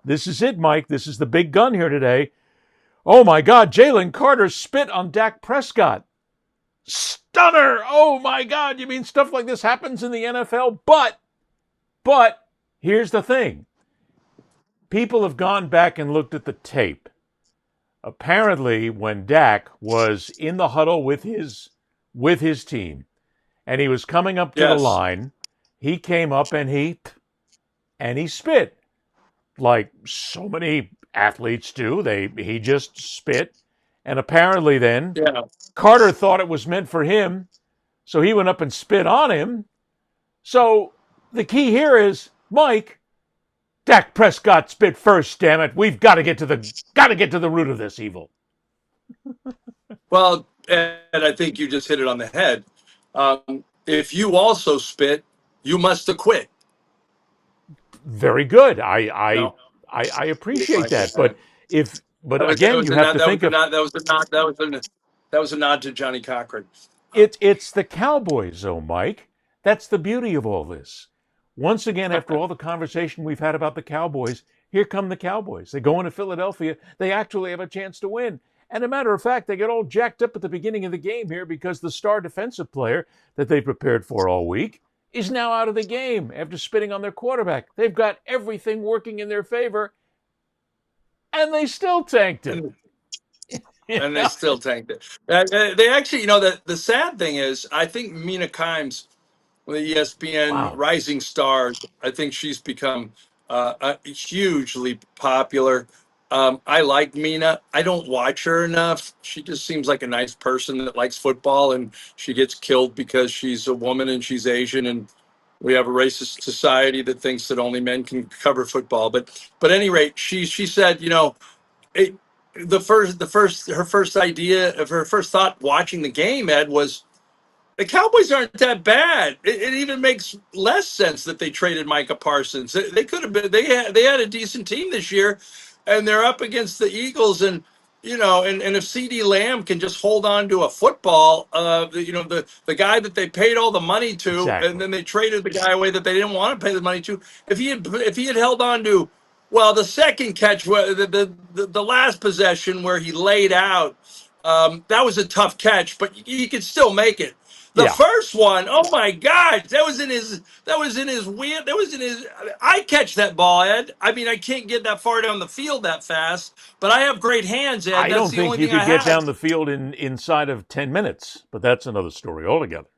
This is it, Mike. This is the big gun here today. Oh my God, Jalen Carter spit on Dak Prescott. Stunner! Oh my God, you mean stuff like this happens in the NFL? But here's the thing. People have gone back and looked at the tape. Apparently, when Dak was in the huddle with his team and he was coming up to the Yes. line, he came up and he spit like so many athletes do. He just spit, and apparently then Yeah. Carter thought it was meant for him, so he went up and spit on him. So the key here is, Mike, Dak Prescott spit first. Damn it, we've got to get to the root of this evil. Well, and I think you just hit it on the head. If you also spit, you must acquit. Very good. No, I appreciate that, but that again, was you a have nod. to That was think a of nod. That was a nod to Johnny Cochran. it's the Cowboys, though, Mike. That's the beauty of all this. Once again, after all the conversation we've had about the Cowboys, here come the Cowboys. They go into Philadelphia. They actually have a chance to win. And a matter of fact, they get all jacked up at the beginning of the game here because the star defensive player that they prepared for all week is now out of the game after spitting on their quarterback. They've got everything working in their favor, and they still tanked it. And, and they still tanked it. They actually, the sad thing is, I think Mina Kimes, the ESPN Wow. rising star, I think she's become hugely popular. I like Mina. I don't watch her enough. She just seems like a nice person that likes football, and she gets killed because she's a woman and she's Asian, and we have a racist society that thinks that only men can cover football. But at any rate, she said, it, her first idea of her first thought watching the game, Ed, was the Cowboys aren't that bad. It even makes less sense that they traded Micah Parsons. They could have been. They had a decent team this year, and they're up against the Eagles. And and if C.D. Lamb can just hold on to a football, the guy that they paid all the money to, and Exactly. then they traded the guy away that they didn't want to pay the money to. If he had held on to, well, the second catch, the last possession where he laid out, that was a tough catch, but he could still make it. The Yeah. first one, oh my God, that was in his wheel. That was in his. I catch that ball, Ed. I mean, I can't get that far down the field that fast, but I have great hands, Ed. I That's don't the think only you thing could I get have. down the field inside of 10 minutes, but that's another story altogether.